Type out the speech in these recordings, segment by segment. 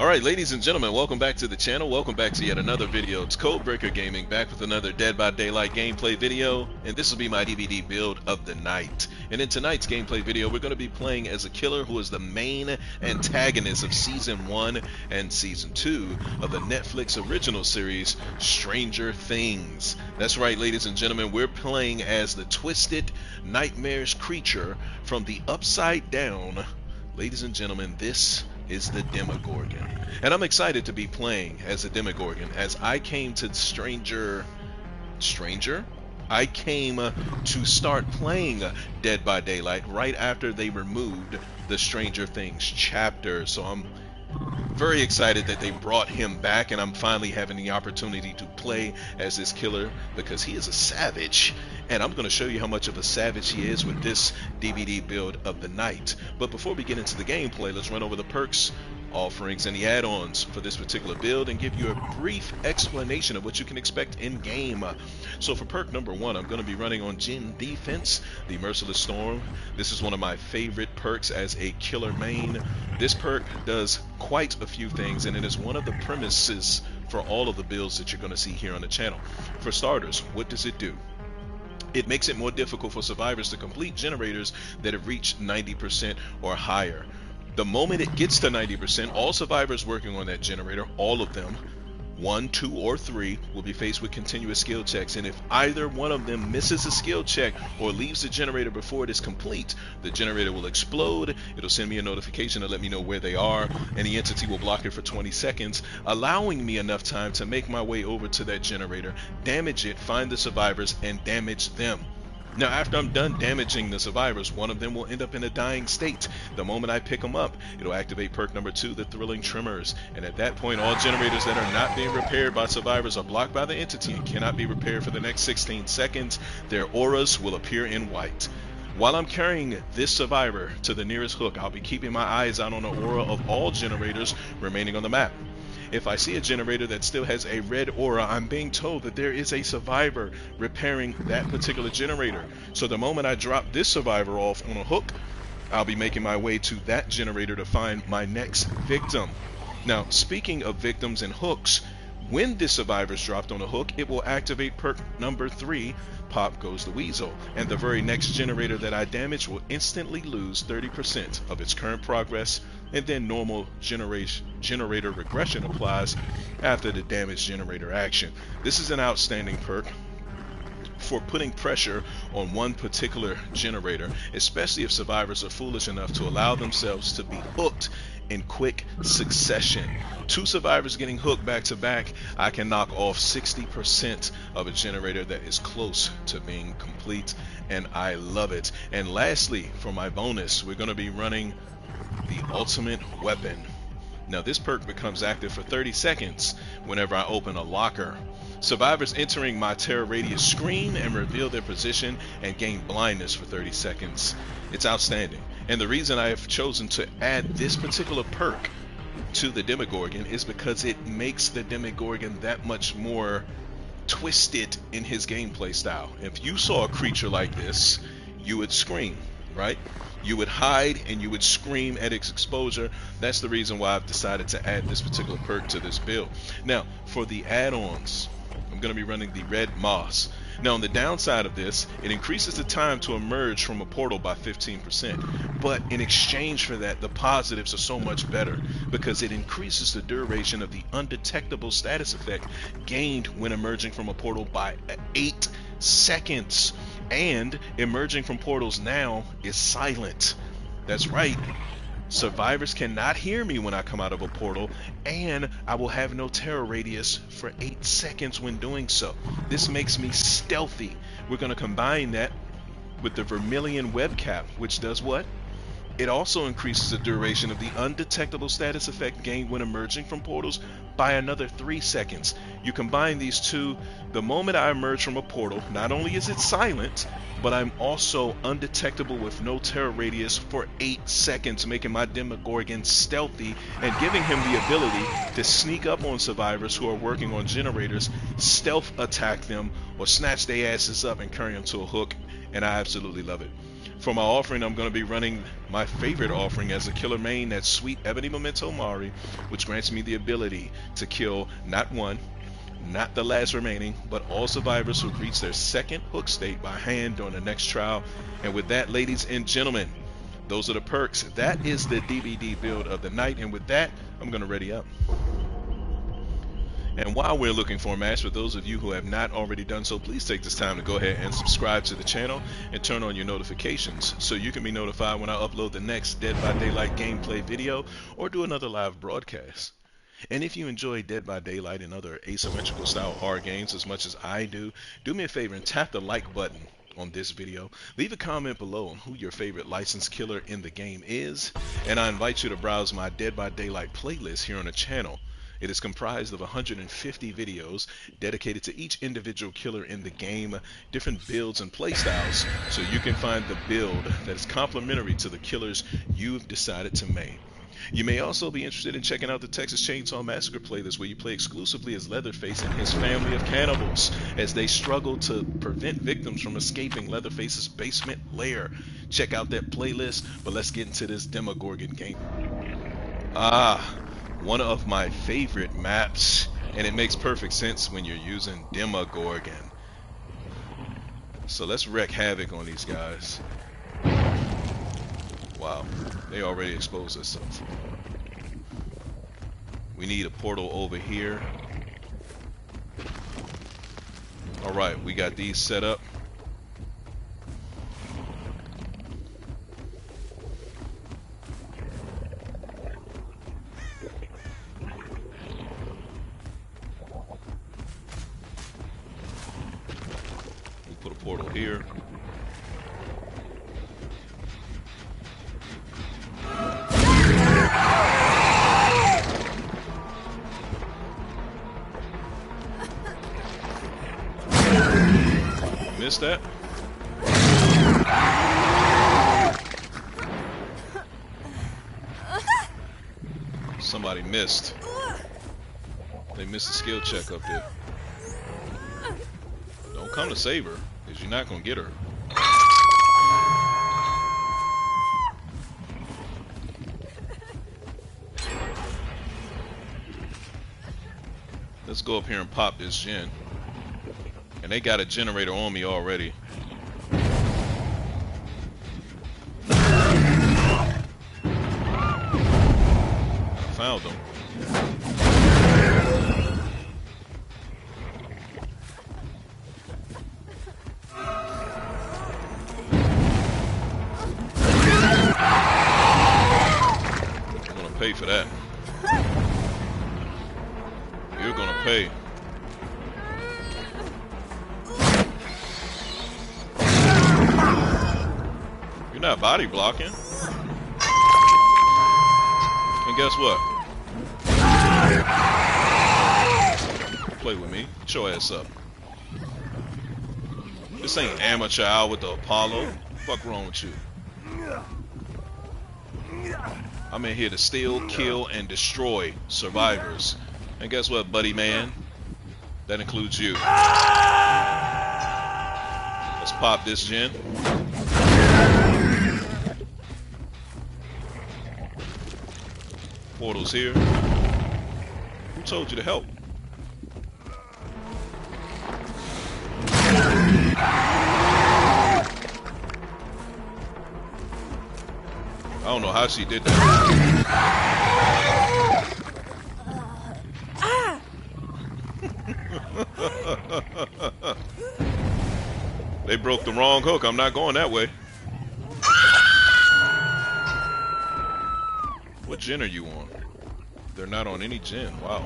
Alright, ladies and gentlemen, welcome back to the channel. Welcome back to yet another video. It's Codebreaker Gaming, back with another Dead by Daylight gameplay video, and this will be my DVD build of the night. And in tonight's gameplay video, we're going to be playing as a killer who is the main antagonist of Season 1 and Season 2 of the Netflix original series, Stranger Things. That's right, ladies and gentlemen, we're playing as the twisted, nightmarish creature from the Upside Down. Ladies and gentlemen, this is the Demogorgon. And I'm excited to be playing as a Demogorgon, as I came to I came to start playing Dead by Daylight right after they removed the Stranger Things chapter. So I'm very excited that they brought him back, and I'm finally having the opportunity to play as this killer because he is a savage, and I'm going to show you how much of a savage he is with this DVD build of the night. But before we get into the gameplay, let's run over the perks, offerings, and the add-ons for this particular build and give you a brief explanation of what you can expect in game. So for perk number 1, I'm going to be running on Gen Defense, the Merciless Storm. This is one of my favorite perks as a killer main. This perk does quite a few things, and it is one of the premises for all of the builds that you're going to see here on the channel. For starters, what does it do? It makes it more difficult for survivors to complete generators that have reached 90% or higher. The moment it gets to 90%, all survivors working on that generator, all of them, 1, 2, or 3, will be faced with continuous skill checks, and if either one of them misses a skill check or leaves the generator before it is complete, the generator will explode. It'll send me a notification to let me know where they are, and the entity will block it for 20 seconds, allowing me enough time to make my way over to that generator, damage it, find the survivors, and damage them. Now, after I'm done damaging the survivors, one of them will end up in a dying state. The moment I pick them up, it'll activate perk number 2, the Thrilling Tremors. And at that point, all generators that are not being repaired by survivors are blocked by the entity and cannot be repaired for the next 16 seconds. Their auras will appear in white. While I'm carrying this survivor to the nearest hook, I'll be keeping my eyes out on the aura of all generators remaining on the map. If I see a generator that still has a red aura, I'm being told that there is a survivor repairing that particular generator. So the moment I drop this survivor off on a hook, I'll be making my way to that generator to find my next victim. Now, speaking of victims and hooks, when this survivor is dropped on a hook, it will activate perk number 3, Pop Goes the Weasel, and the very next generator that I damage will instantly lose 30% of its current progress, and then normal generator regression applies after the damage generator action. This is an outstanding perk for putting pressure on one particular generator, especially if survivors are foolish enough to allow themselves to be hooked in quick succession. 2 survivors getting hooked back to back, I can knock off 60% of a generator that is close to being complete, and I love it. And lastly, for my bonus, we're going to be running the Ultimate Weapon. Now, this perk becomes active for 30 seconds whenever I open a locker. Survivors entering my terror radius scream and reveal their position and gain blindness for 30 seconds. It's outstanding. And the reason I have chosen to add this particular perk to the Demogorgon is because it makes the Demogorgon that much more twisted in his gameplay style. If you saw a creature like this, you would scream, right? You would hide and you would scream at its exposure. That's the reason why I've decided to add this particular perk to this build. Now, for the add-ons, I'm going to be running the Red Moss. Now, on the downside of this, it increases the time to emerge from a portal by 15%. But in exchange for that, the positives are so much better because it increases the duration of the undetectable status effect gained when emerging from a portal by 8 seconds. And emerging from portals now is silent. That's right. Survivors cannot hear me when I come out of a portal, and I will have no terror radius for 8 seconds when doing so. This makes me stealthy. We're going to combine that with the Vermilion Web Cap, which does what? It also increases the duration of the undetectable status effect gained when emerging from portals by another 3 seconds. You combine these two, the moment I emerge from a portal, not only is it silent, but I'm also undetectable with no terror radius for 8 seconds, making my Demogorgon stealthy and giving him the ability to sneak up on survivors who are working on generators, stealth attack them, or snatch their asses up and carry them to a hook, and I absolutely love it. For my offering, I'm going to be running my favorite offering as a killer main, that sweet ebony memento mori, which grants me the ability to kill not one, not the last remaining, but all survivors who reach their second hook state by hand during the next trial. And with that, ladies and gentlemen, those are the perks. That is the DVD build of the night. And with that, I'm going to ready up. And while we're looking for a match, for those of you who have not already done so, please take this time to go ahead and subscribe to the channel and turn on your notifications so you can be notified when I upload the next Dead by Daylight gameplay video or do another live broadcast. And if you enjoy Dead by Daylight and other asymmetrical style horror games as much as I do me a favor and tap the like button on this video. Leave a comment below on who your favorite licensed killer in the game is, and I invite you to browse my Dead by Daylight playlist here on the channel. It is comprised of 150 videos dedicated to each individual killer in the game, different builds and playstyles, so you can find the build that is complementary to the killers you've decided to main. You may also be interested in checking out the Texas Chainsaw Massacre playlist, where you play exclusively as Leatherface and his family of cannibals as they struggle to prevent victims from escaping Leatherface's basement lair. Check out that playlist, but let's get into this Demogorgon game. One of my favorite maps, and it makes perfect sense when you're using Demogorgon. So let's wreak havoc on these guys. Wow, they already exposed themselves. We need a portal over here. Alright, we got these set up. We put a portal here. Missed that. Somebody missed. They missed a skill check up there. Don't come to save her, because you're not going to get her. Let's go up here and pop this gen. And they got a generator on me already. I found them. I'm gonna pay for that. You're gonna pay. Not body blocking. And guess what? Play with me. Get your ass up. This ain't amateur hour with the Apollo. Fuck wrong with you? I'm in here to steal, kill, and destroy survivors. And guess what, buddy man? That includes you. Let's pop this gen. Portals here. Who told you to help? I don't know how she did that. They broke the wrong hook. I'm not going that way. What gen are you on? They're not on any gen. Wow.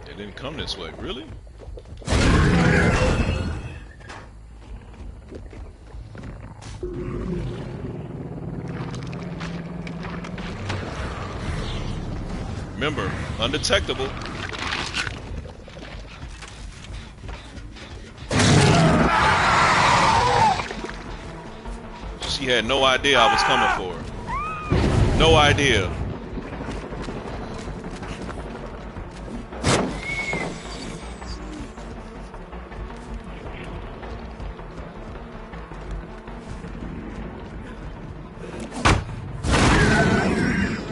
They didn't come this way, really? Remember, undetectable. He had no idea I was coming for her. No idea.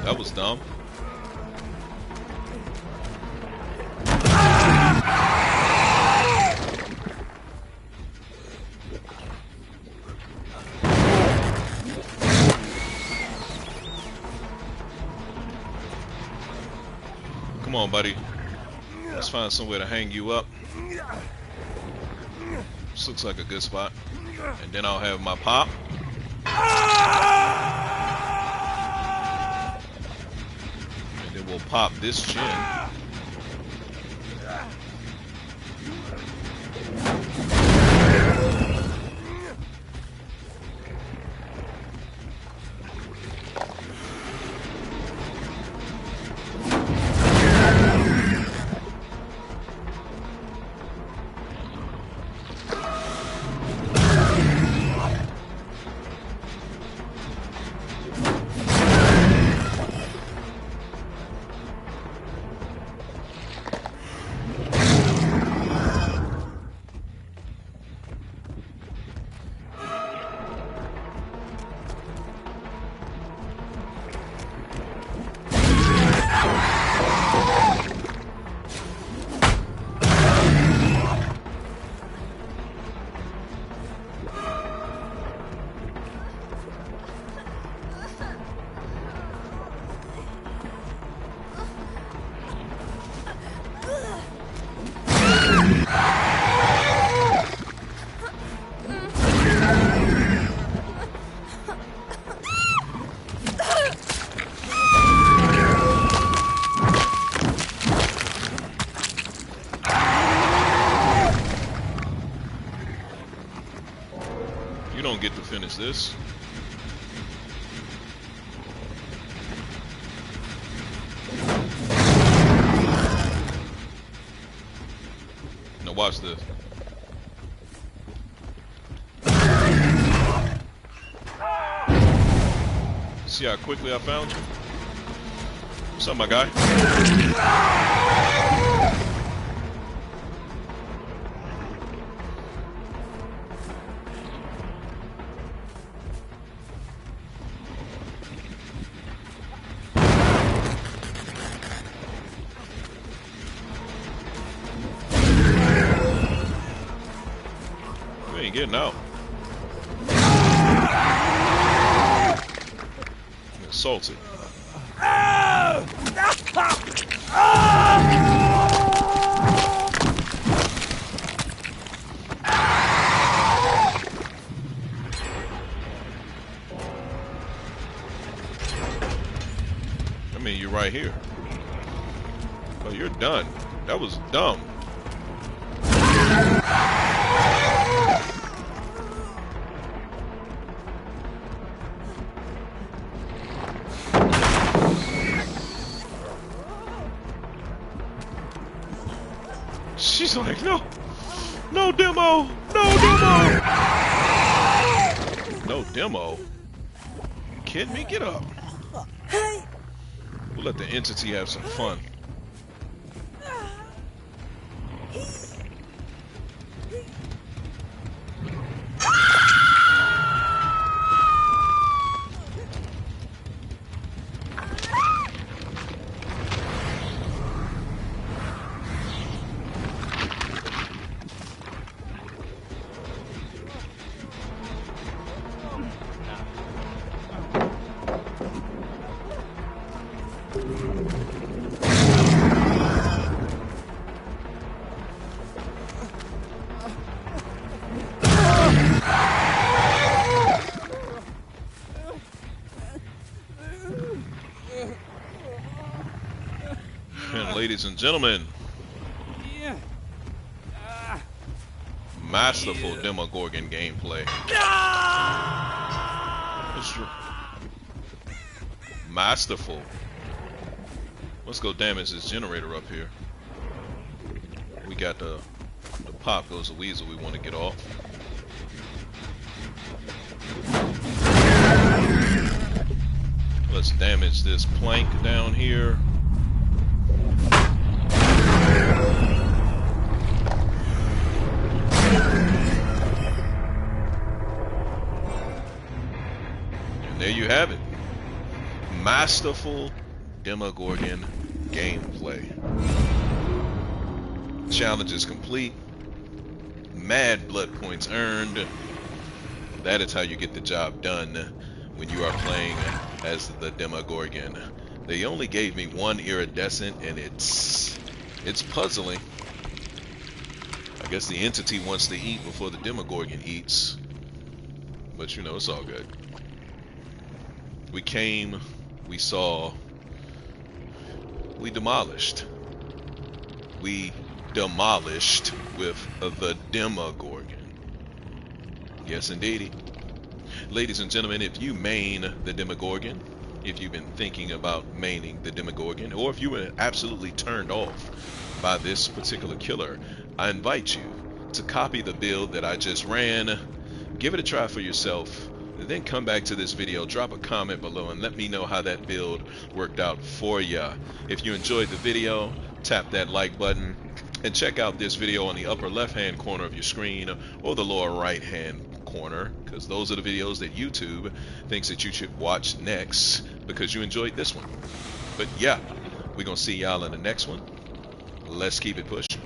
That was dumb. Come on, buddy. Let's find somewhere to hang you up. This looks like a good spot. And then I'll have my pop. And then we'll pop this chin. Get to finish this. Now watch this. See how quickly I found you? What's up, my guy? Getting out. Assaulted. I mean, you're right here. Oh, you're done. That was dumb. She's like, no, no demo, no demo, no demo. You kidding me? Get up. We'll let the entity have some fun. Ladies and gentlemen, masterful Demogorgon gameplay. Masterful. Let's go damage this generator up here. We got the pop goes the weasel we want to get off. There's this plank down here. And there you have it. Masterful Demogorgon gameplay. Challenge is complete. Mad blood points earned. That is how you get the job done when you are playing as the Demogorgon. They only gave me one iridescent, and it's puzzling. I guess the entity wants to eat before the Demogorgon eats. But you know, it's all good. We came, we saw, we demolished. We demolished with the Demogorgon. Yes, indeedy. Ladies and gentlemen, if you main the Demogorgon, if you've been thinking about maining the Demogorgon, or if you were absolutely turned off by this particular killer, I invite you to copy the build that I just ran, give it a try for yourself, and then come back to this video, drop a comment below, and let me know how that build worked out for ya. If you enjoyed the video, tap that like button, and check out this video on the upper left hand corner of your screen or the lower right hand corner, because those are the videos that YouTube thinks that you should watch next because you enjoyed this one. But yeah, we're gonna see y'all in the next one. Let's keep it pushing.